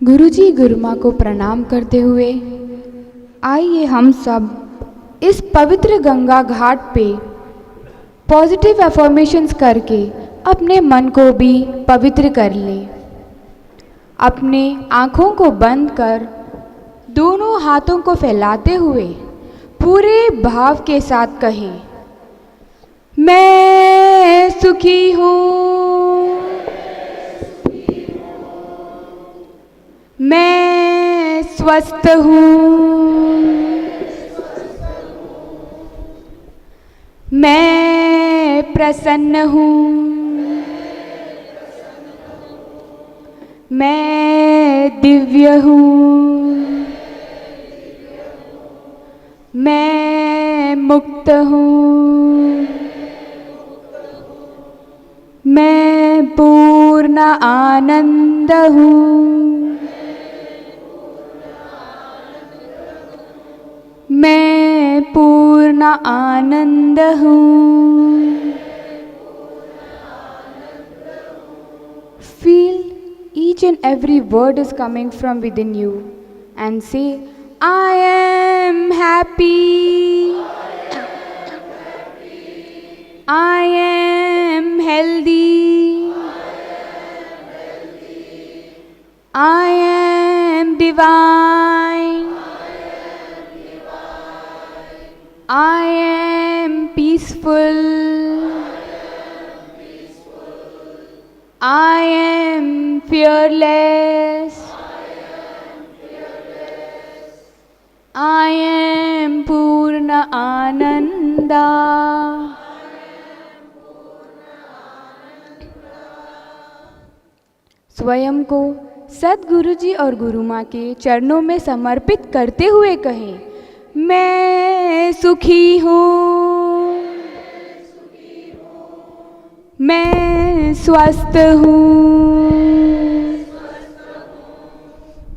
गुरुजी गुरुमाँ को प्रणाम करते हुए आइए हम सब इस पवित्र गंगा घाट पे पॉजिटिव अफर्मेशंस करके अपने मन को भी पवित्र कर लें। अपने आँखों को बंद कर दोनों हाथों को फैलाते हुए पूरे भाव के साथ कहें, मैं सुखी हूँ, मैं स्वस्थ हूँ, मैं प्रसन्न हूँ, मैं दिव्य हूँ, मैं मुक्त हूँ, मैं पूर्ण आनंद हूँ, मैं पूर्ण आनंद हूँ। Feel each and every word is coming from within you and say, I am happy, I am healthy, I am divine, I am peaceful, I am fearless, I am Purna Ananda. स्वयं को सद्गुरु जी और गुरु माँ के चरणों में समर्पित करते हुए कहें, मैं सुखी हूँ, मैं स्वस्थ हूँ,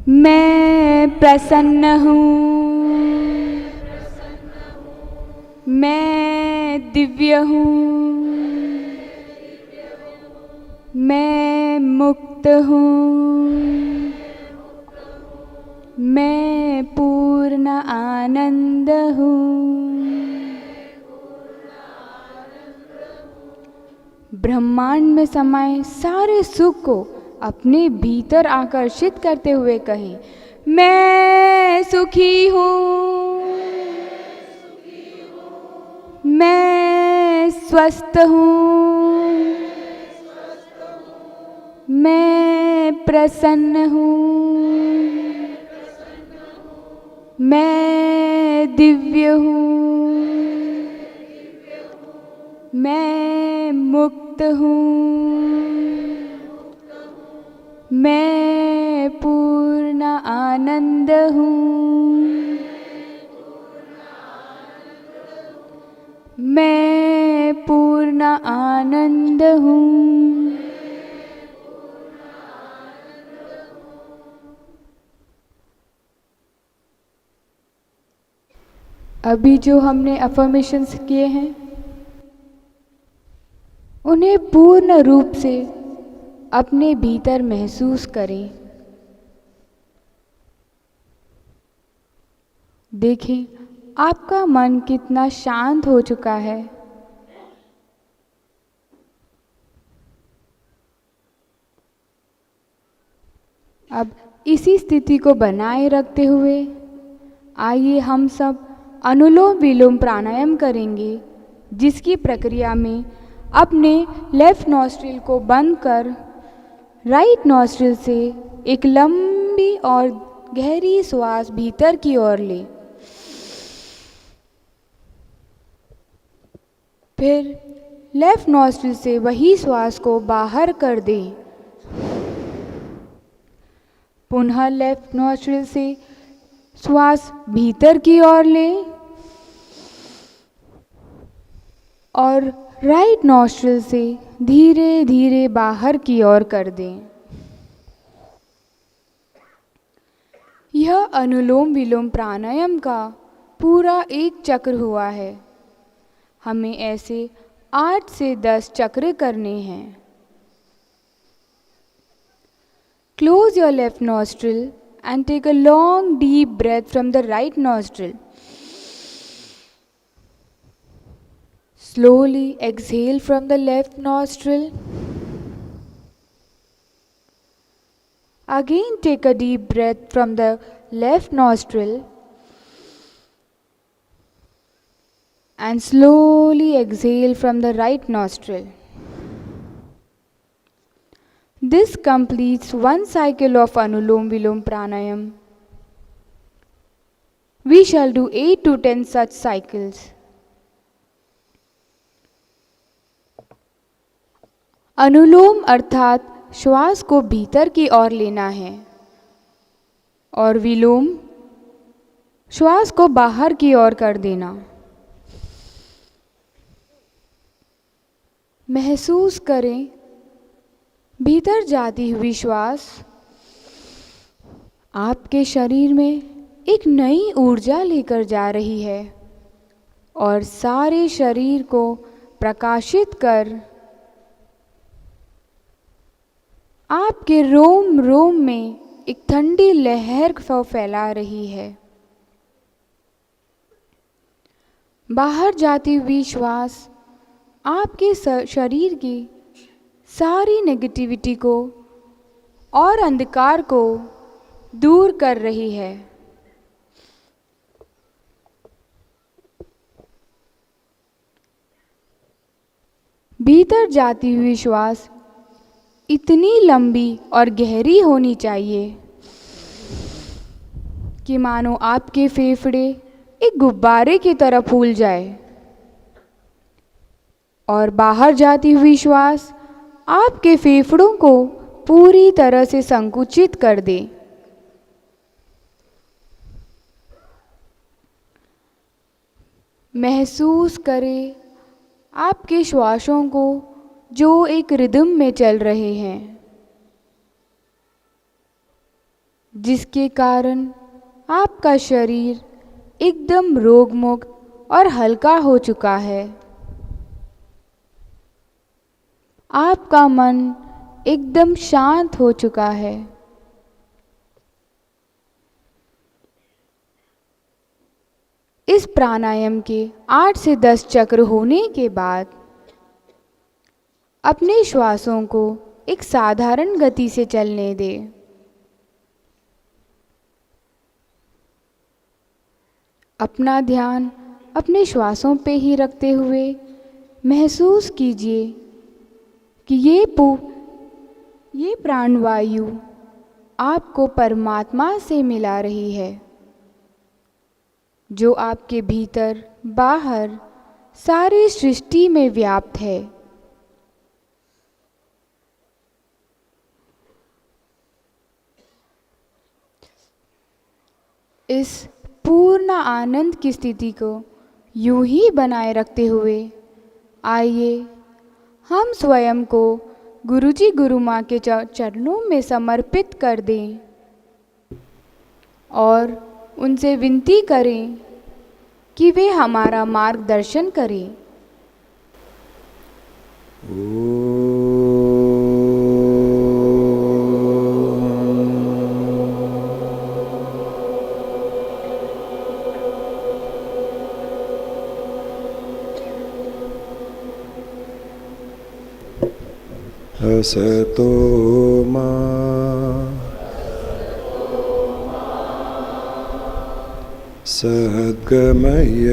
मैं प्रसन्न हूँ, मैं दिव्य हूँ, मैं मुक्त हूँ, मैं पूर्ण आनंद हूँ। ब्रह्मांड में समाये सारे सुख को अपने भीतर आकर्षित करते हुए कहें, मैं सुखी हूँ, मैं स्वस्थ हूँ, मैं प्रसन्न हूँ, मैं दिव्य हूँ, मैं मुक्त हूँ, मैं पूर्ण आनंद हूँ, मैं पूर्ण आनंद हूँ। अभी जो हमने अफर्मेशंस किए हैं उन्हें पूर्ण रूप से अपने भीतर महसूस करें। देखें आपका मन कितना शांत हो चुका है। अब इसी स्थिति को बनाए रखते हुए आइए हम सब अनुलोम विलोम प्राणायाम करेंगे, जिसकी प्रक्रिया में अपने लेफ्ट नॉस्ट्रिल को बंद कर राइट नॉस्ट्रिल से एक लंबी और गहरी श्वास भीतर की ओर ले। फिर लेफ्ट नॉस्ट्रिल से वही श्वास को बाहर कर दें। पुनः लेफ्ट नॉस्ट्रिल से श्वास भीतर की ओर लें और राइट नॉस्ट्रिल से धीरे धीरे बाहर की ओर कर दें। यह अनुलोम विलोम प्राणायाम का पूरा एक चक्र हुआ है। हमें ऐसे 8 से 10 चक्र करने हैं। Close your left nostril and take a long deep breath from the right nostril. Slowly exhale from the left nostril. Again take a deep breath from the left nostril and slowly exhale from the right nostril. This completes one cycle of Anulom Vilom Pranayam. We shall do 8 to 10 such cycles. अनुलोम अर्थात श्वास को भीतर की ओर लेना है और विलोम श्वास को बाहर की ओर कर देना। महसूस करें भीतर जाती हुई श्वास आपके शरीर में एक नई ऊर्जा लेकर जा रही है और सारे शरीर को प्रकाशित कर आपके रोम रोम में एक ठंडी लहर को फैला रही है। बाहर जाती हुई श्वास आपके शरीर की सारी नेगेटिविटी को और अंधकार को दूर कर रही है। भीतर जाती हुई श्वास इतनी लंबी और गहरी होनी चाहिए कि मानो आपके फेफड़े एक गुब्बारे की तरह फूल जाए और बाहर जाती हुई श्वास आपके फेफड़ों को पूरी तरह से संकुचित कर दे। महसूस करें आपके श्वासों को जो एक रिदम में चल रहे हैं, जिसके कारण आपका शरीर एकदम रोगमुक्त और हल्का हो चुका है। आपका मन एकदम शांत हो चुका है। इस प्राणायाम के 8 से 10 चक्र होने के बाद अपने श्वासों को एक साधारण गति से चलने दें। अपना ध्यान अपने श्वासों पे ही रखते हुए महसूस कीजिए कि ये प्राणवायु आपको परमात्मा से मिला रही है, जो आपके भीतर बाहर सारी सृष्टि में व्याप्त है। इस पूर्ण आनंद की स्थिति को यूं ही बनाए रखते हुए आइए हम स्वयं को गुरुजी गुरु माँ के चरणों में समर्पित कर दें और उनसे विनती करें कि वे हमारा मार्गदर्शन करें। असतो मा सद्गमय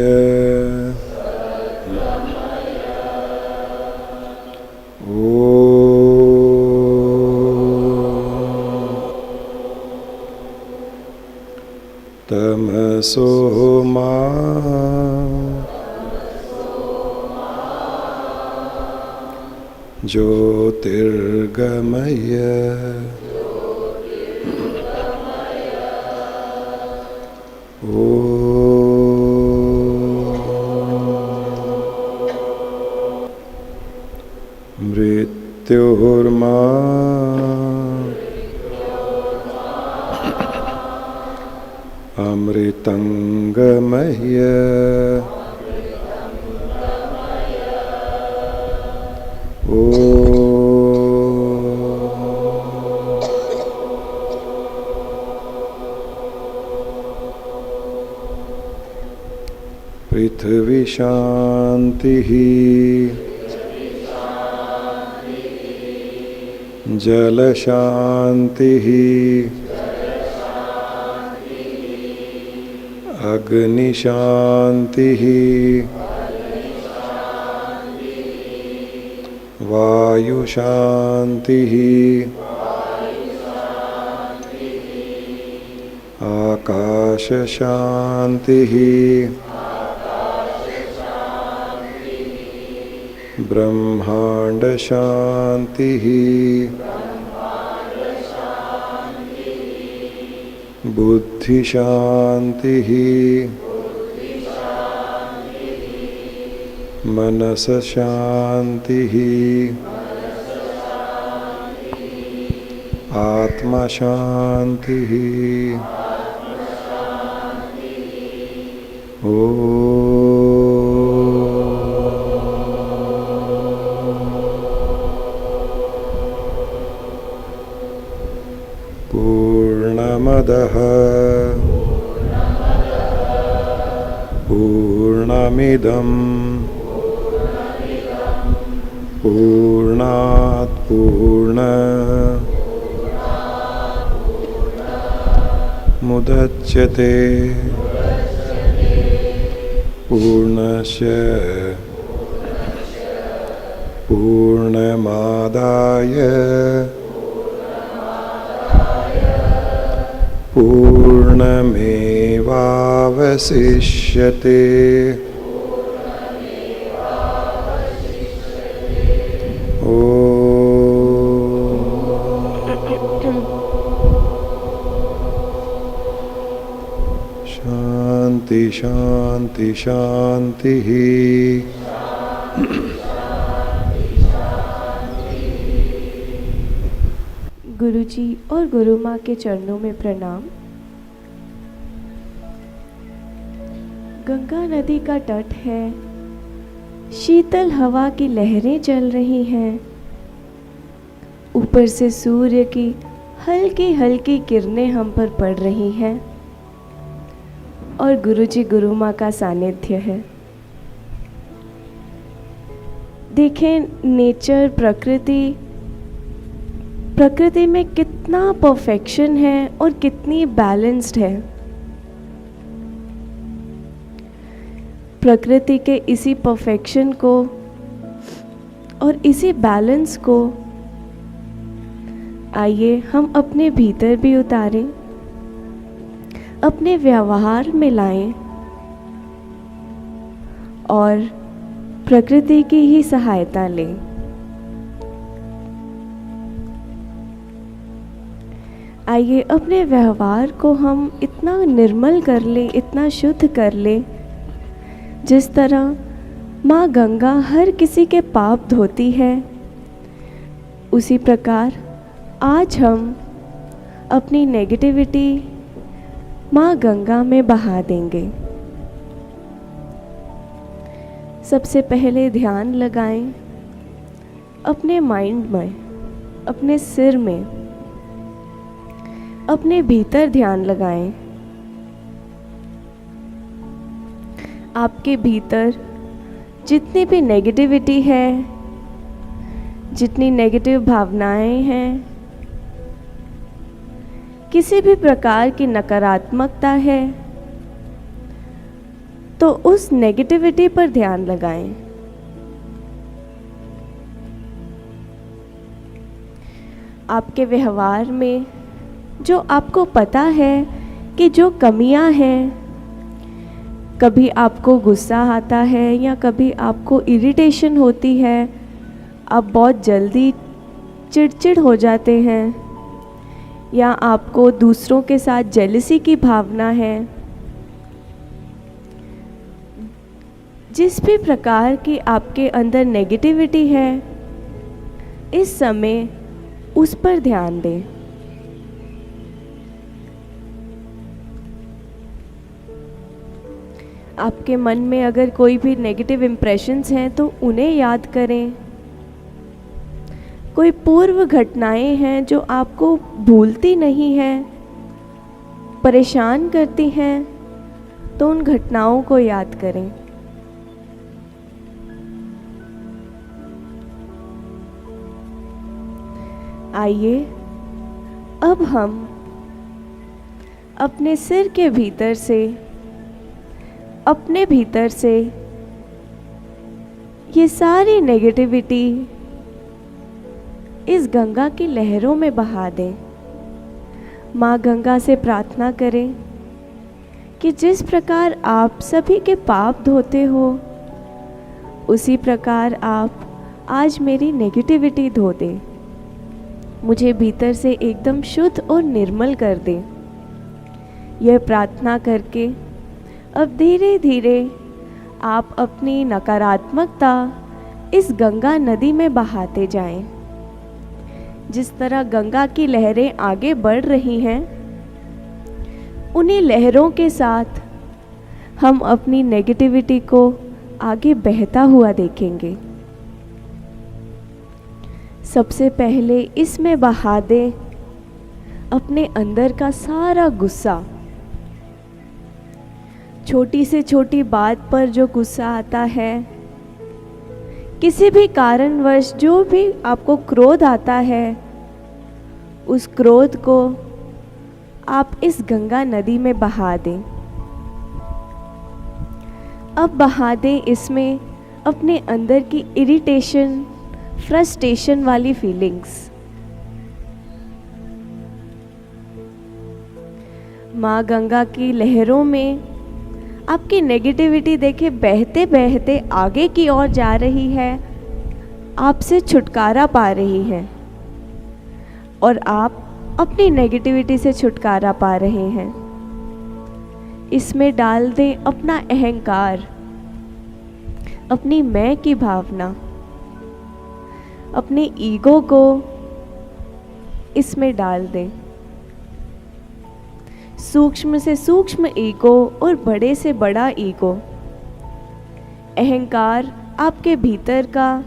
तमसो मा ज्योतिर्गमय मृत्युर्मा अमृतंगमय पृथ्वी शान्तिः जल शान्तिः अग्नि शान्तिः वायु शान्तिः आकाश शान्तिः ब्रह्मांड शान्तिः बुद्धि शान्तिः मनस शान्तिः आत्मा शान्तिः पूर्णमदः पूर्णमिदं पूर्णात् पूर्णमुदच्यते पूर्णस्य पूर्णमादाय पूर्णमेवावशिष्यते। शांति शांति शांतिः। गुरुजी और गुरु माँ के चरणों में प्रणाम। गंगा नदी का तट है, शीतल हवा की लहरें चल रही हैं, ऊपर से सूर्य की हल्की हल्की किरणें हम पर पड़ रही हैं और गुरुजी गुरु माँ का सानिध्य है। देखें नेचर, प्रकृति में कितना परफेक्शन है और कितनी बैलेंस्ड है। प्रकृति के इसी परफेक्शन को और इसी बैलेंस को आइए हम अपने भीतर भी उतारें, अपने व्यवहार में लाएं और प्रकृति की ही सहायता लें। आइए अपने व्यवहार को हम इतना निर्मल कर लें, इतना शुद्ध कर लें, जिस तरह माँ गंगा हर किसी के पाप धोती है, उसी प्रकार आज हम अपनी नेगेटिविटी माँ गंगा में बहा देंगे। सबसे पहले ध्यान लगाएं अपने माइंड में, अपने सिर में, अपने भीतर ध्यान लगाएं। आपके भीतर जितनी भी नेगेटिविटी है, जितनी नेगेटिव भावनाएं हैं, किसी भी प्रकार की नकारात्मकता है, तो उस नेगेटिविटी पर ध्यान लगाएं। आपके व्यवहार में जो आपको पता है कि जो कमियां हैं, कभी आपको गुस्सा आता है या कभी आपको इरिटेशन होती है, आप बहुत जल्दी चिड़चिड़ हो जाते हैं, या आपको दूसरों के साथ जेलसी की भावना है, जिस भी प्रकार की आपके अंदर नेगेटिविटी है, इस समय उस पर ध्यान दें। आपके मन में अगर कोई भी नेगेटिव इम्प्रेशंस हैं तो उन्हें याद करें। कोई पूर्व घटनाएं हैं जो आपको भूलती नहीं हैं, परेशान करती हैं, तो उन घटनाओं को याद करें। आइए अब हम अपने सिर के भीतर से, अपने भीतर से ये सारी नेगेटिविटी इस गंगा की लहरों में बहा दें। माँ गंगा से प्रार्थना करें कि जिस प्रकार आप सभी के पाप धोते हो, उसी प्रकार आप आज मेरी नेगेटिविटी धो दें, मुझे भीतर से एकदम शुद्ध और निर्मल कर दें। यह प्रार्थना करके अब धीरे धीरे आप अपनी नकारात्मकता इस गंगा नदी में बहाते जाएं। जिस तरह गंगा की लहरें आगे बढ़ रही हैं, उन्हीं लहरों के साथ हम अपनी नेगेटिविटी को आगे बहता हुआ देखेंगे। सबसे पहले इसमें बहा दें अपने अंदर का सारा गुस्सा। छोटी से छोटी बात पर जो गुस्सा आता है, किसी भी कारणवश जो भी आपको क्रोध आता है, उस क्रोध को आप इस गंगा नदी में बहा दें। अब बहा दें इसमें अपने अंदर की इरिटेशन, फ्रस्ट्रेशन वाली फीलिंग्स। माँ गंगा की लहरों में आपकी नेगेटिविटी देखे बहते बहते आगे की ओर जा रही है, आपसे छुटकारा पा रही है और आप अपनी नेगेटिविटी से छुटकारा पा रहे हैं। इसमें डाल दें अपना अहंकार, अपनी मैं की भावना, अपने ईगो को इसमें डाल दें। सूक्ष्म से सूक्ष्म ईगो और बड़े से बड़ा ईगो, अहंकार आपके भीतर का,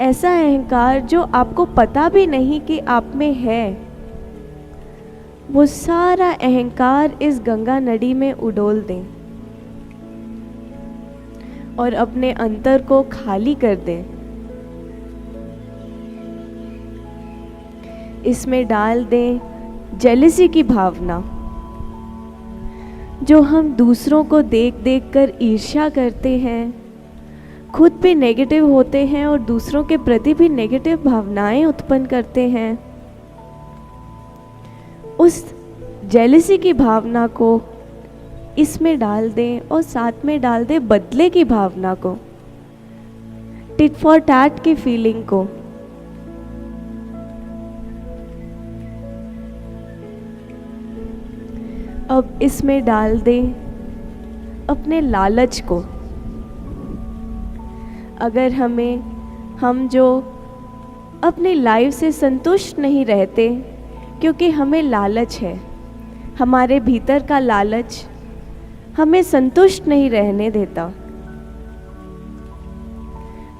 ऐसा अहंकार जो आपको पता भी नहीं कि आप में है, वो सारा अहंकार इस गंगा नदी में उडोल दें और अपने अंतर को खाली कर दें। इसमें डाल दें जेलसी की भावना, जो हम दूसरों को देख देख कर ईर्ष्या करते हैं, खुद भी नेगेटिव होते हैं और दूसरों के प्रति भी नेगेटिव भावनाएं उत्पन्न करते हैं। उस जेलसी की भावना को इसमें डाल दें और साथ में डाल दें बदले की भावना को, टिट फॉर टैट की फीलिंग को। अब इसमें डाल दें अपने लालच को। अगर हम जो अपनी लाइफ से संतुष्ट नहीं रहते क्योंकि हमें लालच है, हमारे भीतर का लालच हमें संतुष्ट नहीं रहने देता,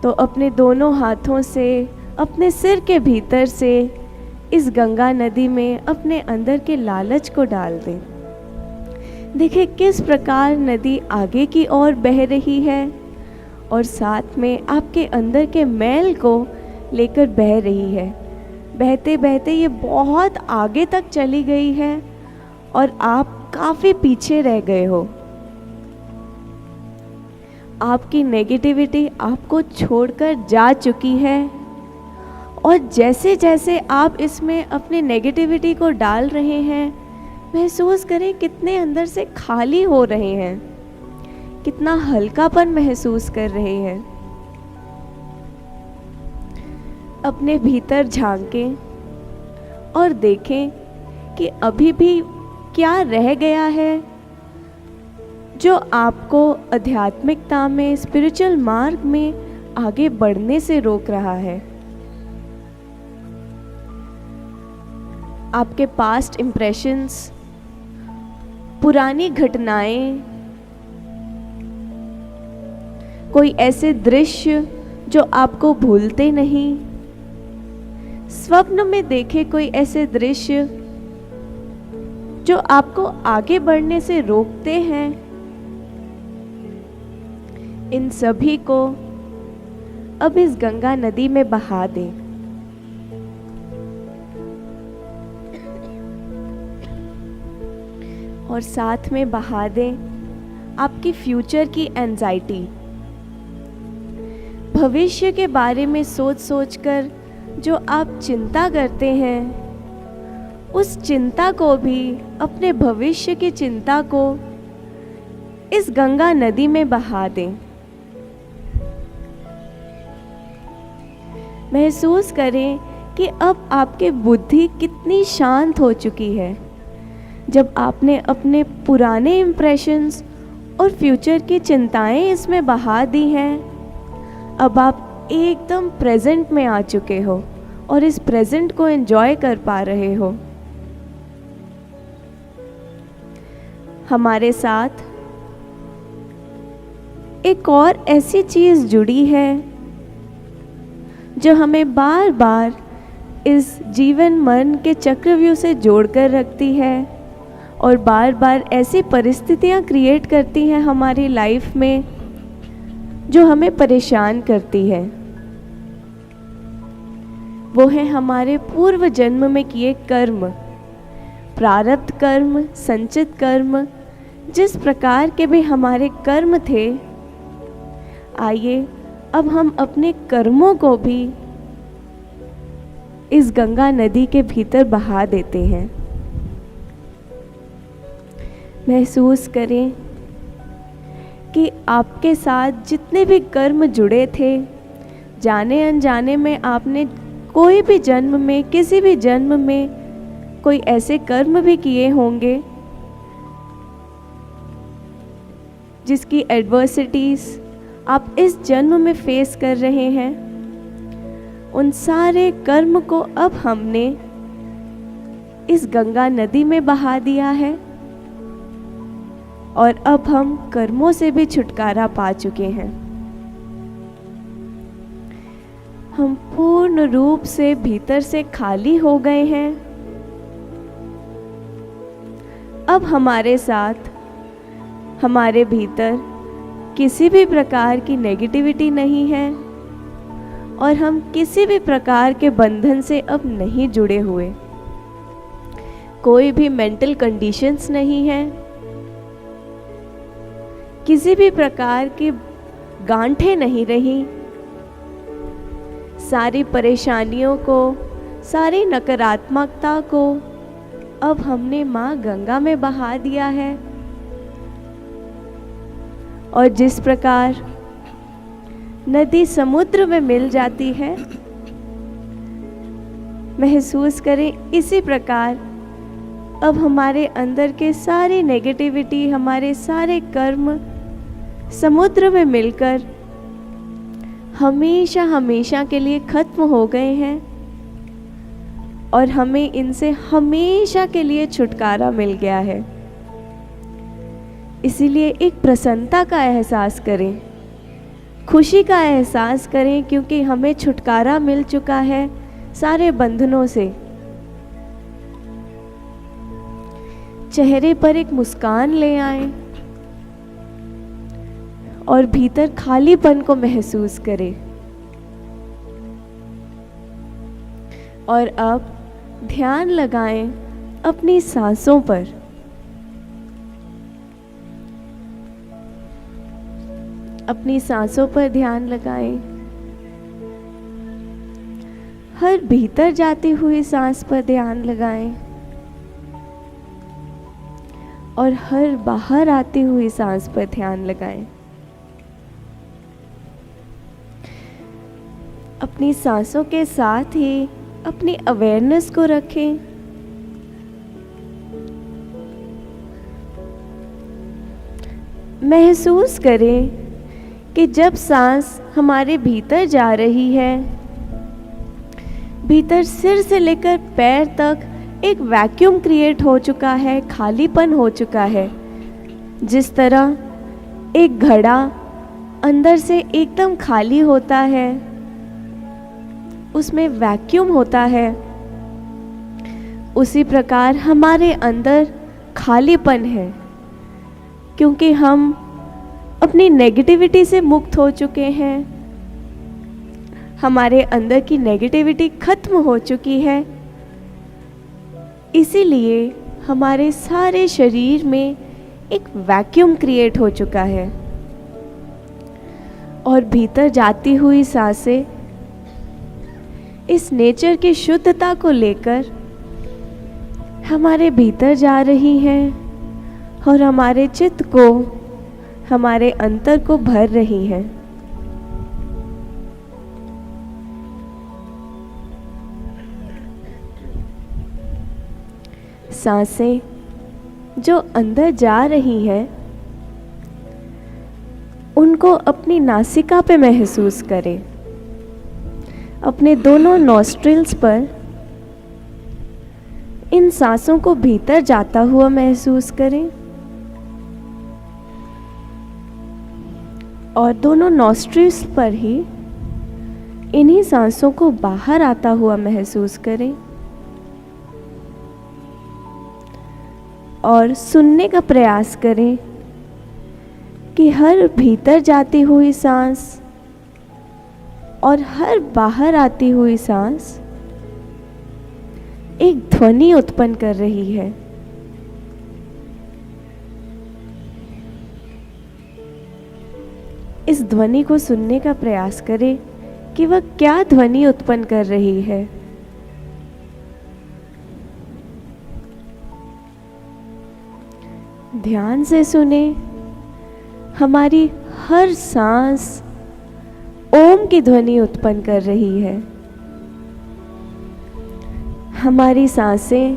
तो अपने दोनों हाथों से अपने सिर के भीतर से इस गंगा नदी में अपने अंदर के लालच को डाल दें। देखिए किस प्रकार नदी आगे की ओर बह रही है और साथ में आपके अंदर के मैल को लेकर बह रही है। बहते बहते ये बहुत आगे तक चली गई है और आप काफ़ी पीछे रह गए हो। आपकी नेगेटिविटी आपको छोड़कर जा चुकी है और जैसे जैसे आप इसमें अपनी नेगेटिविटी को डाल रहे हैं, महसूस करें कितने अंदर से खाली हो रहे हैं, कितना हल्कापन महसूस कर रहे हैं। अपने भीतर झांकें और देखें कि अभी भी क्या रह गया है जो आपको आध्यात्मिकता में, स्पिरिचुअल मार्ग में आगे बढ़ने से रोक रहा है। आपके पास्ट इम्प्रेशंस, पुरानी घटनाएं, कोई ऐसे दृश्य जो आपको भूलते नहीं, स्वप्न में देखे कोई ऐसे दृश्य जो आपको आगे बढ़ने से रोकते हैं, इन सभी को अब इस गंगा नदी में बहा दें। और साथ में बहा दें आपकी फ्यूचर की एंजाइटी। भविष्य के बारे में सोच सोचकर जो आप चिंता करते हैं, उस चिंता को भी, अपने भविष्य की चिंता को इस गंगा नदी में बहा दें। महसूस करें कि अब आपकी बुद्धि कितनी शांत हो चुकी है। जब आपने अपने पुराने इम्प्रेशंस और फ्यूचर की चिंताएं इसमें बहा दी हैं, अब आप एकदम प्रेजेंट में आ चुके हो और इस प्रेजेंट को एंजॉय कर पा रहे हो। हमारे साथ एक और ऐसी चीज़ जुड़ी है जो हमें बार बार इस जीवन मरण के चक्रव्यूह से जोड़कर रखती है और बार बार ऐसी परिस्थितियां क्रिएट करती हैं हमारी लाइफ में जो हमें परेशान करती है। वो है हमारे पूर्व जन्म में किए कर्म, प्रारब्ध कर्म, संचित कर्म। जिस प्रकार के भी हमारे कर्म थे, आइए अब हम अपने कर्मों को भी इस गंगा नदी के भीतर बहा देते हैं। महसूस करें कि आपके साथ जितने भी कर्म जुड़े थे, जाने अनजाने में आपने कोई भी जन्म में, किसी भी जन्म में कोई ऐसे कर्म भी किए होंगे जिसकी एडवर्सिटीज़ आप इस जन्म में फेस कर रहे हैं। उन सारे कर्म को अब हमने इस गंगा नदी में बहा दिया है और अब हम कर्मों से भी छुटकारा पा चुके हैं। हम पूर्ण रूप से भीतर से खाली हो गए हैं। अब हमारे साथ, हमारे भीतर किसी भी प्रकार की नेगेटिविटी नहीं है और हम किसी भी प्रकार के बंधन से अब नहीं जुड़े हुए। कोई भी मेंटल कंडीशंस नहीं है, किसी भी प्रकार की गांठें नहीं रही। सारी परेशानियों को, सारी नकारात्मकता को अब हमने माँ गंगा में बहा दिया है। और जिस प्रकार नदी समुद्र में मिल जाती है, महसूस करें इसी प्रकार अब हमारे अंदर के सारी नेगेटिविटी, हमारे सारे कर्म समुद्र में मिलकर हमेशा हमेशा के लिए खत्म हो गए हैं और हमें इनसे हमेशा के लिए छुटकारा मिल गया है। इसीलिए एक प्रसन्नता का एहसास करें, खुशी का एहसास करें, क्योंकि हमें छुटकारा मिल चुका है सारे बंधनों से। चेहरे पर एक मुस्कान ले आएं और भीतर खालीपन को महसूस करें। और अब ध्यान लगाएं अपनी सांसों पर। अपनी सांसों पर ध्यान लगाएं। हर भीतर जाती हुई सांस पर ध्यान लगाएं और हर बाहर आती हुई सांस पर ध्यान लगाएं। अपनी सांसों के साथ ही अपनी अवेयरनेस को रखें। महसूस करें कि जब सांस हमारे भीतर जा रही है, भीतर सिर से लेकर पैर तक एक वैक्यूम क्रिएट हो चुका है, खालीपन हो चुका है। जिस तरह एक घड़ा अंदर से एकदम खाली होता है, उसमें वैक्यूम होता है, उसी प्रकार हमारे अंदर खालीपन है, क्योंकि हम अपनी नेगेटिविटी से मुक्त हो चुके हैं। हमारे अंदर की नेगेटिविटी खत्म हो चुकी है। इसीलिए हमारे सारे शरीर में एक वैक्यूम क्रिएट हो चुका है और भीतर जाती हुई सांसें इस नेचर की शुद्धता को लेकर हमारे भीतर जा रही हैं और हमारे चित्त को, हमारे अंतर को भर रही हैं। सांसें जो अंदर जा रही हैं उनको अपनी नासिका पे महसूस करें, अपने दोनों नॉस्ट्रिल्स पर इन सांसों को भीतर जाता हुआ महसूस करें और दोनों नॉस्ट्रिल्स पर ही इन्हीं सांसों को बाहर आता हुआ महसूस करें और सुनने का प्रयास करें कि हर भीतर जाती हुई सांस और हर बाहर आती हुई सांस एक ध्वनि उत्पन्न कर रही है। इस ध्वनि को सुनने का प्रयास करें कि वह क्या ध्वनि उत्पन्न कर रही है। ध्यान से सुने। हमारी हर सांस ओम की ध्वनि उत्पन्न कर रही है। हमारी सांसें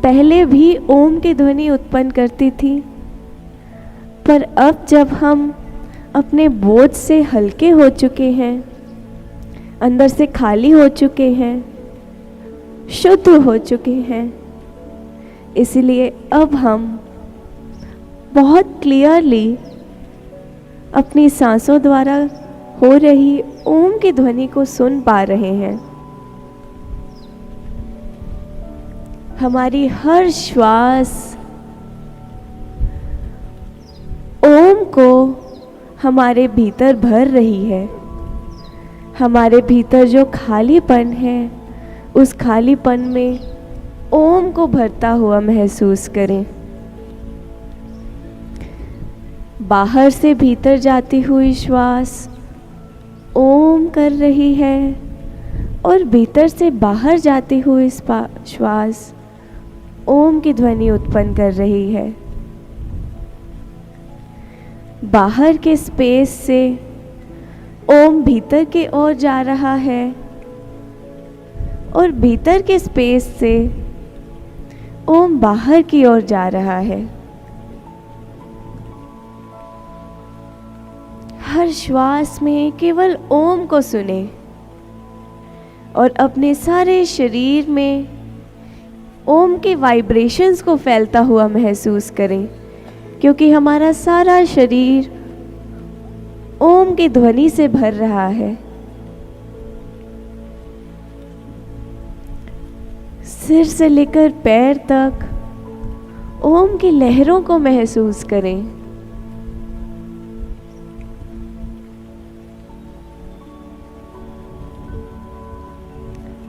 पहले भी ओम की ध्वनि उत्पन्न करती थी, पर अब जब हम अपने बोझ से हल्के हो चुके हैं, अंदर से खाली हो चुके हैं, शुद्ध हो चुके हैं, इसलिए अब हम बहुत क्लियरली अपनी सांसों द्वारा हो रही ओम की ध्वनि को सुन पा रहे हैं। हमारी हर श्वास ओम को हमारे भीतर भर रही है। हमारे भीतर जो खालीपन है, उस खालीपन में ओम को भरता हुआ महसूस करें। बाहर से भीतर जाती हुई श्वास ओम कर रही है और भीतर से बाहर जाती हुई श्वास ओम की ध्वनि उत्पन्न कर रही है। बाहर के स्पेस से ओम भीतर की ओर जा रहा है और भीतर के स्पेस से ओम बाहर की ओर जा रहा है। हर श्वास में केवल ओम को सुने और अपने सारे शरीर में ओम के वाइब्रेशंस को फैलता हुआ महसूस करें, क्योंकि हमारा सारा शरीर ओम की ध्वनि से भर रहा है। सिर से लेकर पैर तक ओम की लहरों को महसूस करें।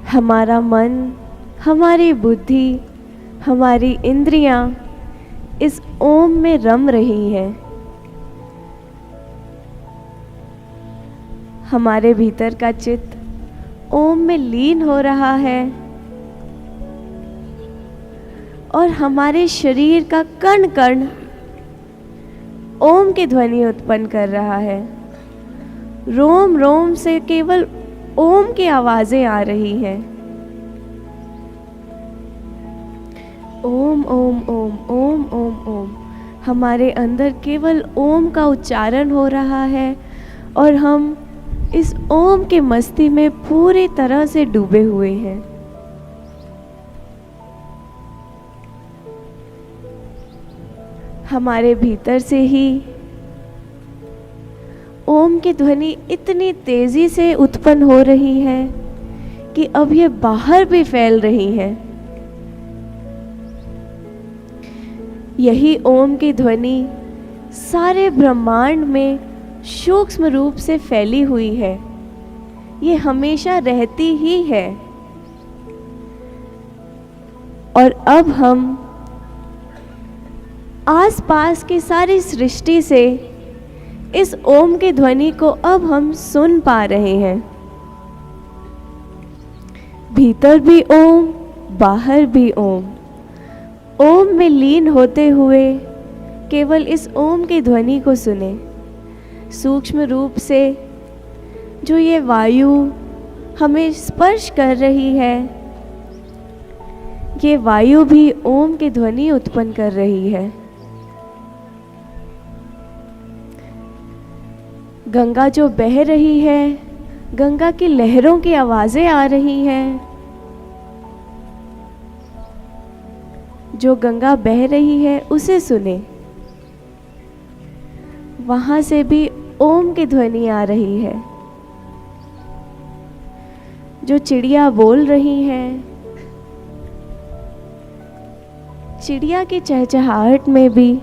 हमारा मन, हमारी बुद्धि, हमारी इंद्रियां इस ओम में रम रही हैं। हमारे भीतर का चित्त ओम में लीन हो रहा है और हमारे शरीर का कण कण ओम की ध्वनि उत्पन्न कर रहा है। रोम रोम से केवल ओम की आवाजें आ रही हैं। ओम ओम ओम ओम ओम ओम। हमारे अंदर केवल ओम का उच्चारण हो रहा है और हम इस ओम के मस्ती में पूरी तरह से डूबे हुए हैं। हमारे भीतर से ही ओम की ध्वनि इतनी तेजी से उत्पन्न हो रही है कि अब ये बाहर भी फैल रही है। यही ओम की ध्वनि सारे ब्रह्मांड में सूक्ष्म रूप से फैली हुई है। ये हमेशा रहती ही है। और अब हम आसपास की सारी सृष्टि से इस ओम की ध्वनि को अब हम सुन पा रहे हैं। भीतर भी ओम, बाहर भी ओम। ओम में लीन होते हुए केवल इस ओम की ध्वनि को सुने। सूक्ष्म रूप से जो ये वायु हमें स्पर्श कर रही है, ये वायु भी ओम की ध्वनि उत्पन्न कर रही है। गंगा जो बह रही है, गंगा की लहरों की आवाजें आ रही हैं। जो गंगा बह रही है उसे सुने, वहां से भी ओम की ध्वनि आ रही है। जो चिड़िया बोल रही है, चिड़िया की चहचहाहट में भी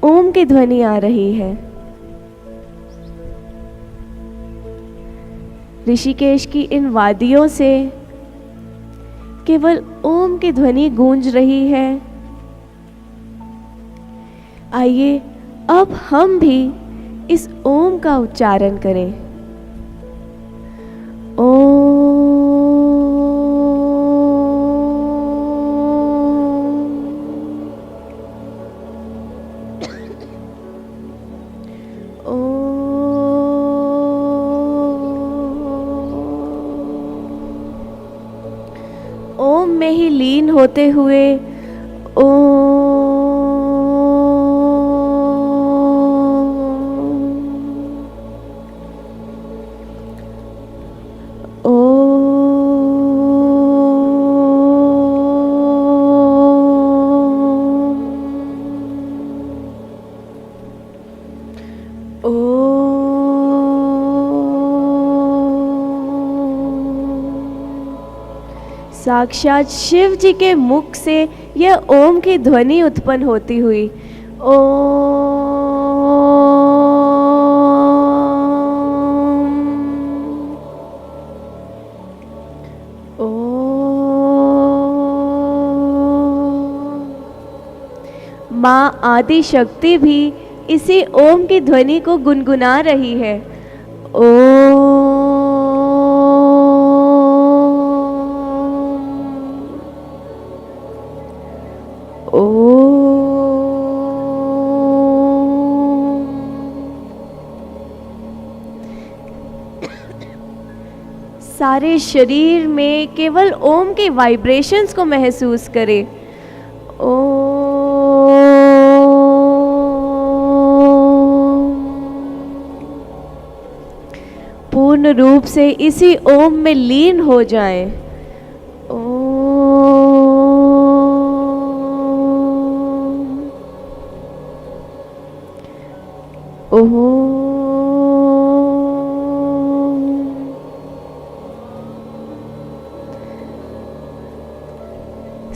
ओम की ध्वनि आ रही है। ऋषिकेश की इन वादियों से केवल ओम की ध्वनि गूंज रही है। आइए अब हम भी इस ओम का उच्चारण करें। ओम में ही लीन होते हुए साक्षात शिव जी के मुख से यह ओम की ध्वनि उत्पन्न होती हुई माँ आदि शक्ति भी इसी ओम की ध्वनि को गुनगुना रही है। सारे शरीर में केवल ओम के वाइब्रेशंस को महसूस करें। पूर्ण रूप से इसी ओम में लीन हो जाएं।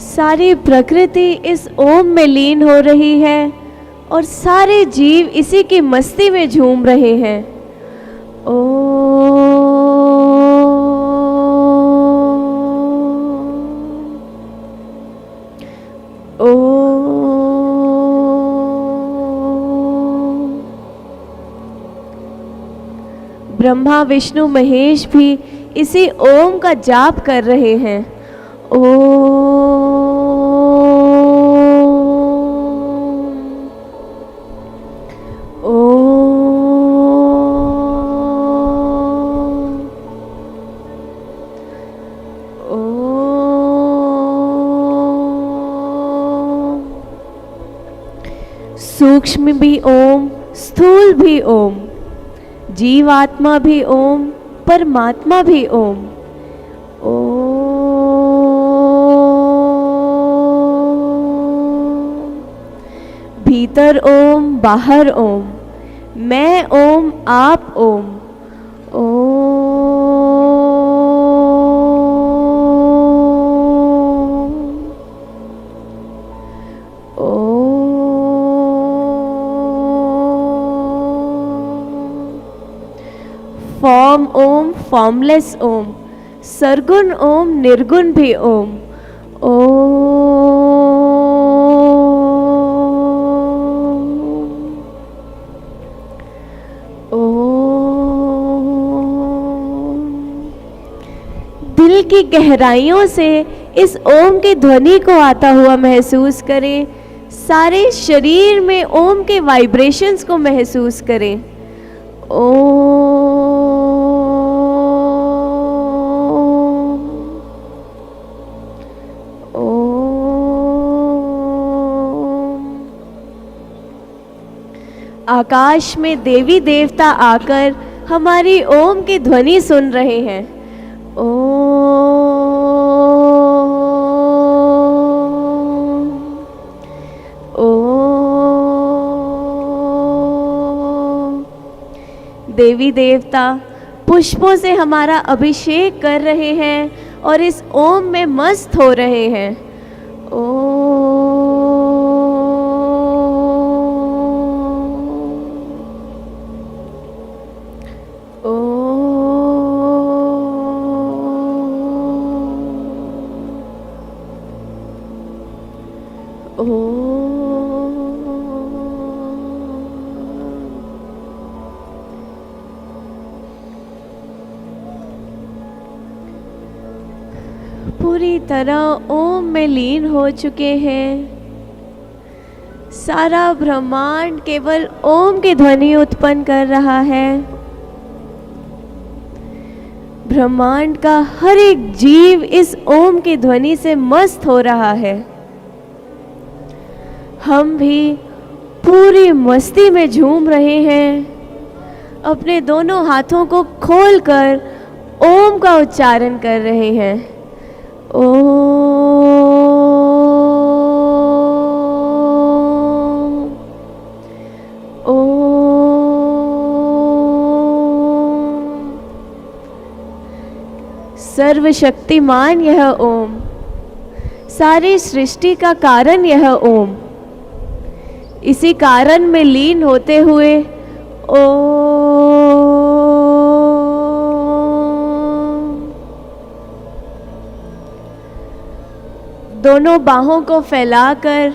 सारी प्रकृति इस ओम में लीन हो रही है और सारे जीव इसी की मस्ती में झूम रहे हैं। ब्रह्मा विष्णु महेश भी इसी ओम का जाप कर रहे हैं। सूक्ष्म भी ओम, स्थूल भी ओम, जीवात्मा भी ओम, परमात्मा भी ओम। भीतर ओम, बाहर ओम, मैं ओम, आप ओम। फॉर्म ओम, फॉर्मलेस ओम, सरगुण ओम, निर्गुण भी ओम। दिल की गहराइयों से इस ओम की ध्वनि को आता हुआ महसूस करें। सारे शरीर में ओम के वाइब्रेशंस को महसूस करें। आकाश में देवी देवता आकर हमारी ओम की ध्वनि सुन रहे हैं। देवी देवता पुष्पों से हमारा अभिषेक कर रहे हैं और इस ओम में मस्त हो रहे हैं। पूरी तरह ओम में लीन हो चुके हैं। सारा ब्रह्मांड केवल ओम की ध्वनि उत्पन्न कर रहा है। ब्रह्मांड का हर एक जीव इस ओम की ध्वनि से मस्त हो रहा है। हम भी पूरी मस्ती में झूम रहे हैं। अपने दोनों हाथों को खोलकर ओम का उच्चारण कर रहे हैं। सर्वशक्तिमान यह ओम, सारी सृष्टि का कारण यह ओम। इसी कारण में लीन होते हुए दोनों बाहों को फैलाकर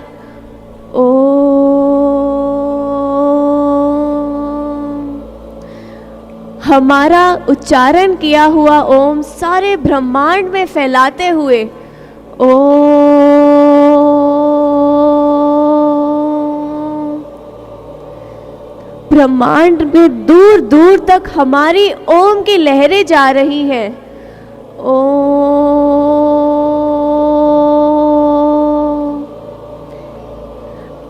हमारा उच्चारण किया हुआ ओम सारे ब्रह्मांड में फैलाते हुए ब्रह्मांड में दूर दूर तक हमारी ओम की लहरें जा रही हैं।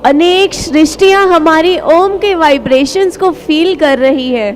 अनेक सृष्टियां हमारी ओम के वाइब्रेशंस को फील कर रही है।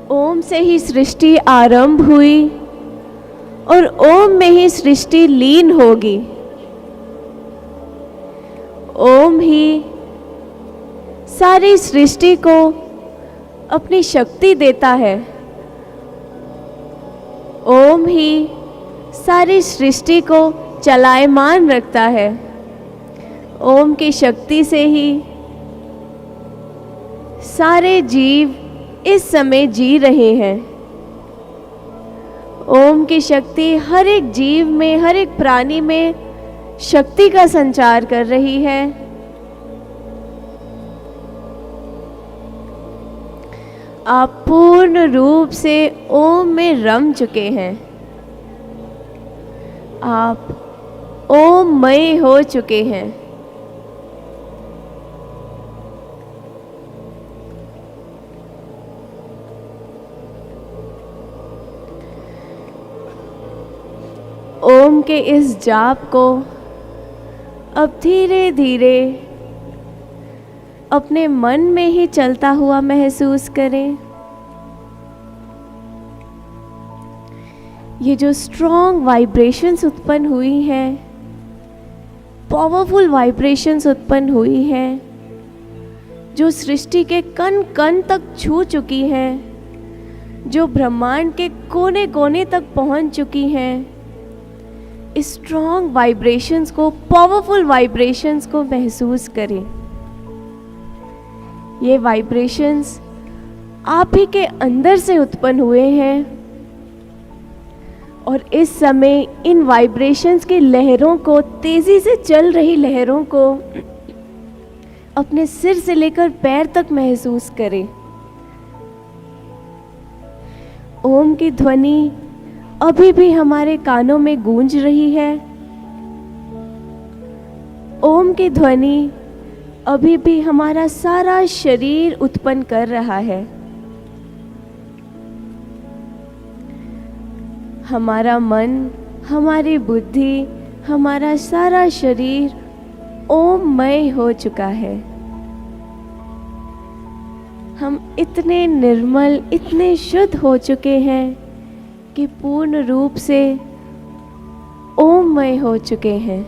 ओम से ही सृष्टि आरंभ हुई और ओम में ही सृष्टि लीन होगी। ओम ही सारी सृष्टि को अपनी शक्ति देता है। ओम ही सारी सृष्टि को चलायमान रखता है। ओम की शक्ति से ही सारे जीव इस समय जी रहे हैं। ओम की शक्ति हर एक जीव में, हर एक प्राणी में शक्ति का संचार कर रही है। आप पूर्ण रूप से ओम में रम चुके हैं। आप ओममय हो चुके हैं। ओम के इस जाप को अब धीरे धीरे अपने मन में ही चलता हुआ महसूस करें। ये जो स्ट्रॉन्ग वाइब्रेशंस उत्पन्न हुई हैं, पावरफुल वाइब्रेशंस उत्पन्न हुई हैं, जो सृष्टि के कण कण तक छू चुकी हैं, जो ब्रह्मांड के कोने कोने तक पहुंच चुकी हैं, स्ट्रॉन्ग वाइब्रेशंस को, पावरफुल वाइब्रेशंस को महसूस करें। ये वाइब्रेशंस आप ही के अंदर से उत्पन्न हुए हैं और इस समय इन वाइब्रेशंस की लहरों को, तेजी से चल रही लहरों को अपने सिर से लेकर पैर तक महसूस करें। ओम की ध्वनि अभी भी हमारे कानों में गूंज रही है। ओम की ध्वनि अभी भी हमारा सारा शरीर उत्पन्न कर रहा है। हमारा मन, हमारी बुद्धि, हमारा सारा शरीर ओममय हो चुका है। हम इतने निर्मल, इतने शुद्ध हो चुके हैं कि पूर्ण रूप से ओममय हो चुके हैं।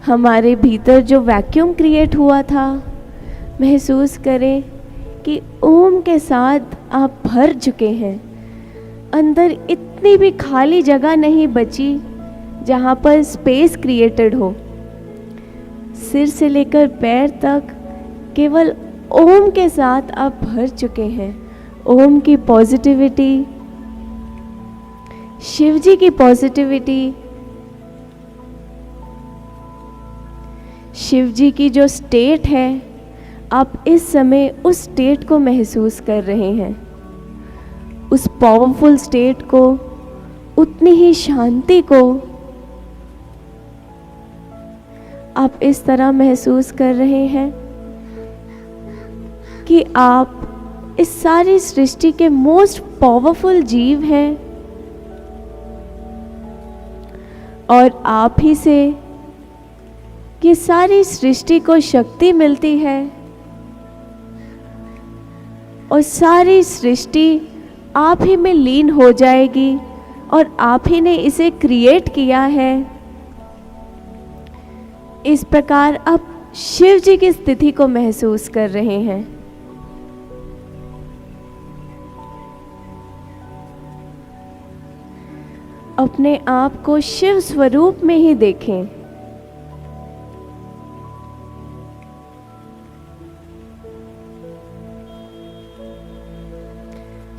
हमारे भीतर जो वैक्यूम क्रिएट हुआ था, महसूस करें कि ओम के साथ आप भर चुके हैं। अंदर इतनी भी खाली जगह नहीं बची जहाँ पर स्पेस क्रिएटेड हो। सिर से लेकर पैर तक केवल ओम के साथ आप भर चुके हैं। ओम की पॉजिटिविटी, शिव जी की पॉजिटिविटी, शिव जी की जो स्टेट है, आप इस समय उस स्टेट को महसूस कर रहे हैं। उस पावरफुल स्टेट को, उतनी ही शांति को आप इस तरह महसूस कर रहे हैं कि आप इस सारी सृष्टि के मोस्ट पावरफुल जीव हैं और आप ही से ये सारी सृष्टि को शक्ति मिलती है और सारी सृष्टि आप ही में लीन हो जाएगी और आप ही ने इसे क्रिएट किया है। इस प्रकार आप शिव जी की स्थिति को महसूस कर रहे हैं। अपने आप को शिव स्वरूप में ही देखें।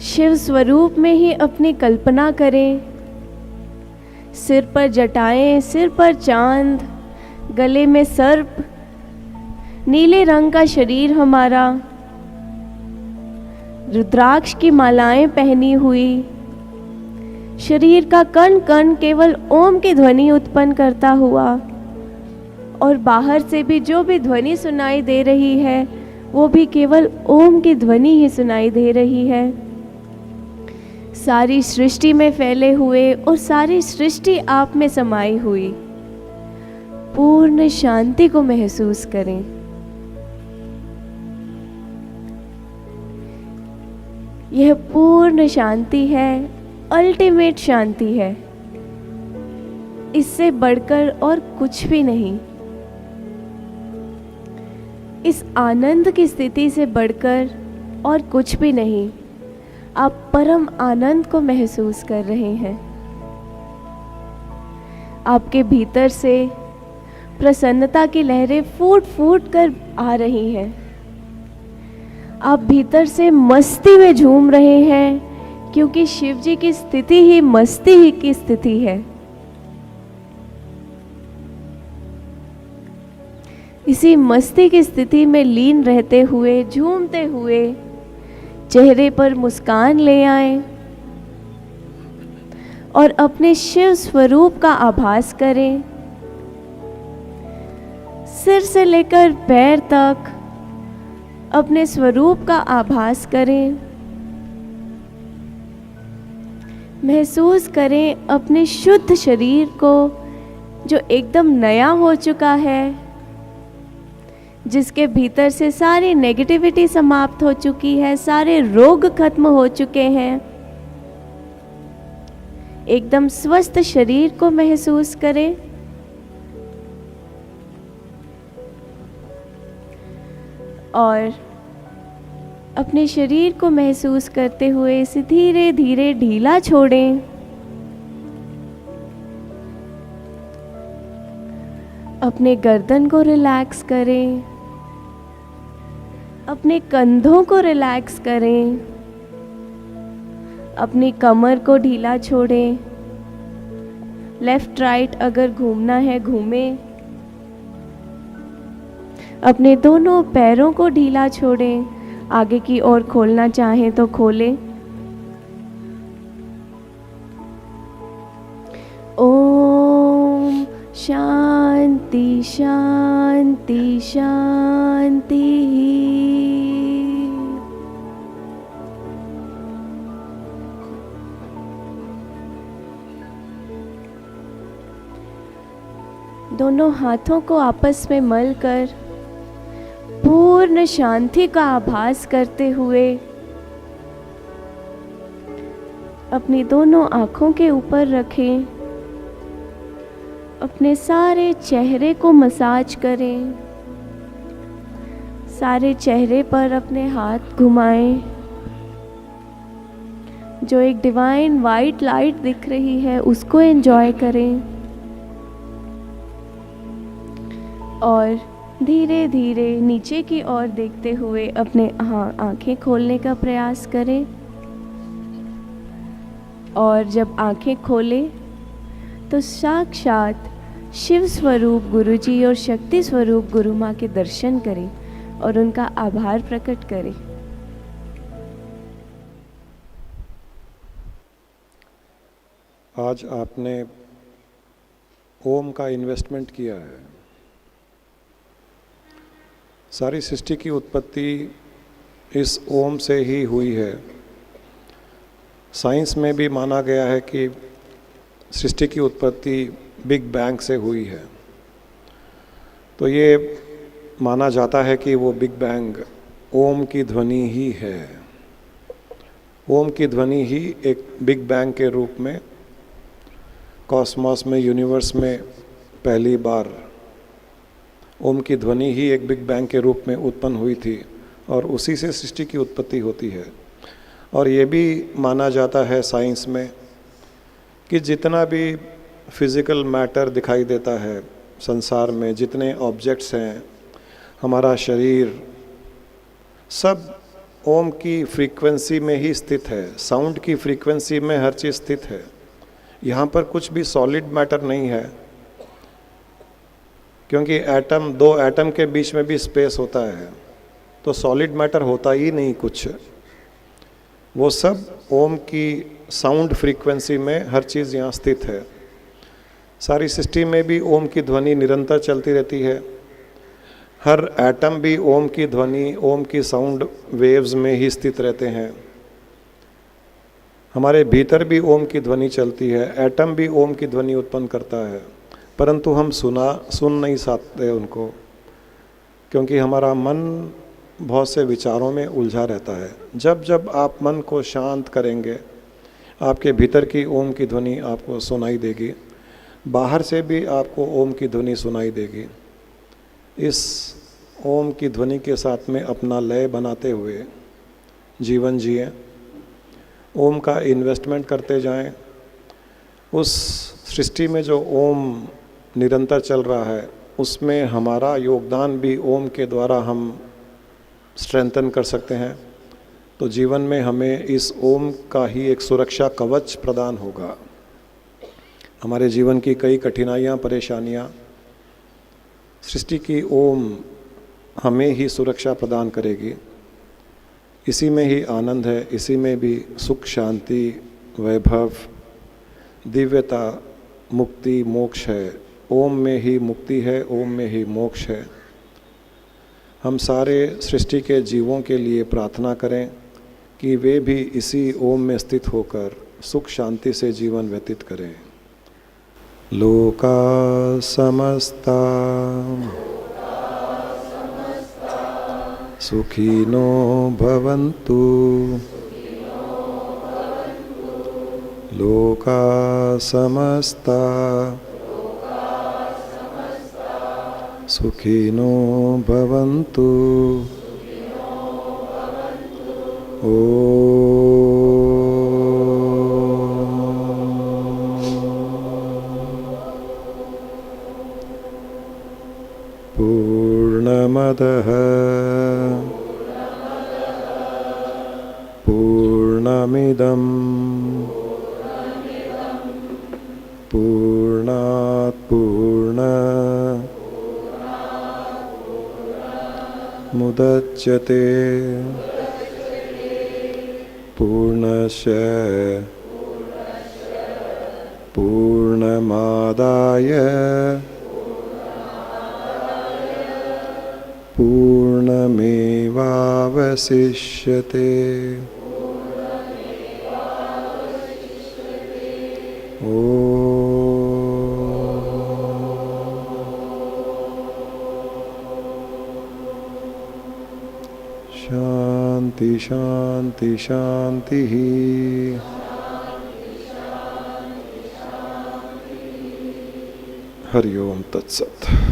शिव स्वरूप में ही अपनी कल्पना करें। सिर पर जटाएं, सिर पर चांद, गले में सर्प, नीले रंग का शरीर हमारा, रुद्राक्ष की मालाएं पहनी हुई, शरीर का कण कण केवल ओम की ध्वनि उत्पन्न करता हुआ और बाहर से भी जो भी ध्वनि सुनाई दे रही है वो भी केवल ओम की ध्वनि ही सुनाई दे रही है। सारी सृष्टि में फैले हुए और सारी सृष्टि आप में समाई हुई पूर्ण शांति को महसूस करें। यह पूर्ण शांति है, अल्टीमेट शांति है। इससे बढ़कर और कुछ भी नहीं। इस आनंद की स्थिति से बढ़कर और कुछ भी नहीं। आप परम आनंद को महसूस कर रहे हैं। आपके भीतर से प्रसन्नता की लहरें फूट फूट कर आ रही हैं। आप भीतर से मस्ती में झूम रहे हैं क्योंकि शिव जी की स्थिति ही मस्ती ही की स्थिति है। इसी मस्ती की स्थिति में लीन रहते हुए, झूमते हुए चेहरे पर मुस्कान ले आएं और अपने शिव स्वरूप का आभास करें। सिर से लेकर पैर तक अपने स्वरूप का आभास करें। महसूस करें अपने शुद्ध शरीर को जो एकदम नया हो चुका है, जिसके भीतर से सारी नेगेटिविटी समाप्त हो चुकी है, सारे रोग खत्म हो चुके हैं। एकदम स्वस्थ शरीर को महसूस करें। और अपने शरीर को महसूस करते हुए इसे धीरे धीरे ढीला छोड़ें। अपने गर्दन को रिलैक्स करें, अपने कंधों को रिलैक्स करें, अपनी कमर को ढीला छोड़ें। लेफ्ट राइट अगर घूमना है घूमें। अपने दोनों पैरों को ढीला छोड़ें, आगे की ओर खोलना चाहें तो खोलें। ओम शांति शांति शांति। दोनों हाथों को आपस में मलकर पूर्ण शांति का आभास करते हुए अपनी दोनों आँखों के ऊपर रखें। अपने सारे चेहरे को मसाज करें। सारे चेहरे पर अपने हाथ घुमाएं। जो एक डिवाइन वाइट लाइट दिख रही है उसको एंजॉय करें। और धीरे धीरे नीचे की ओर देखते हुए अपने आँखें खोलने का प्रयास करें। और जब आँखें खोलें तो साक्षात शिव स्वरूप गुरुजी और शक्ति स्वरूप गुरु माँ के दर्शन करें और उनका आभार प्रकट करें। आज आपने ओम का इन्वेस्टमेंट किया है। सारी सृष्टि की उत्पत्ति इस ओम से ही हुई है। साइंस में भी माना गया है कि सृष्टि की उत्पत्ति बिग बैंग से हुई है। तो ये माना जाता है कि वो बिग बैंग ओम की ध्वनि ही है। ओम की ध्वनि ही एक बिग बैंग के रूप में कॉस्मॉस में, यूनिवर्स में पहली बार ओम की ध्वनि ही एक बिग बैंग के रूप में उत्पन्न हुई थी और उसी से सृष्टि की उत्पत्ति होती है। और ये भी माना जाता है साइंस में कि जितना भी फिज़िकल मैटर दिखाई देता है संसार में, जितने ऑब्जेक्ट्स हैं, हमारा शरीर, सब ओम की फ्रीक्वेंसी में ही स्थित है। साउंड की फ्रीक्वेंसी में हर चीज़ स्थित है। यहाँ पर कुछ भी सॉलिड मैटर नहीं है, क्योंकि एटम, दो एटम के बीच में भी स्पेस होता है, तो सॉलिड मैटर होता ही नहीं कुछ। वो सब ओम की साउंड फ्रीक्वेंसी में हर चीज़ यहाँ स्थित है। सारी सृष्टि में भी ओम की ध्वनि निरंतर चलती रहती है। हर एटम भी ओम की ध्वनि, ओम की साउंड वेव्स में ही स्थित रहते हैं। हमारे भीतर भी ओम की ध्वनि चलती है। एटम भी ओम की ध्वनि उत्पन्न करता है, परंतु हम सुन नहीं सकते उनको, क्योंकि हमारा मन बहुत से विचारों में उलझा रहता है। जब जब आप मन को शांत करेंगे, आपके भीतर की ओम की ध्वनि आपको सुनाई देगी, बाहर से भी आपको ओम की ध्वनि सुनाई देगी। इस ओम की ध्वनि के साथ में अपना लय बनाते हुए जीवन जिएं। ओम का इन्वेस्टमेंट करते जाएं। उस सृष्टि में जो ओम निरंतर चल रहा है, उसमें हमारा योगदान भी ओम के द्वारा हम स्ट्रेंथन कर सकते हैं। तो जीवन में हमें इस ओम का ही एक सुरक्षा कवच प्रदान होगा। हमारे जीवन की कई कठिनाइयाँ, परेशानियाँ, सृष्टि की ओम हमें ही सुरक्षा प्रदान करेगी। इसी में ही आनंद है, इसी में भी सुख, शांति, वैभव, दिव्यता, मुक्ति, मोक्ष है। ओम में ही मुक्ति है, ओम में ही मोक्ष है। हम सारे सृष्टि के जीवों के लिए प्रार्थना करें कि वे भी इसी ओम में स्थित होकर सुख शांति से जीवन व्यतीत करें। लोका समस्ता सुखिनो भवन्तु। लोका समस्ता सुखिनो भवन्तु। पूर्णमदः पूर्णमिदं पूर्णात् पूर्णमुदच्यते पूर्णस्य पूर्णमादाय पूर्णमेवावशिष्यते। शांति शांति शांति। हरि ओम तत्सत।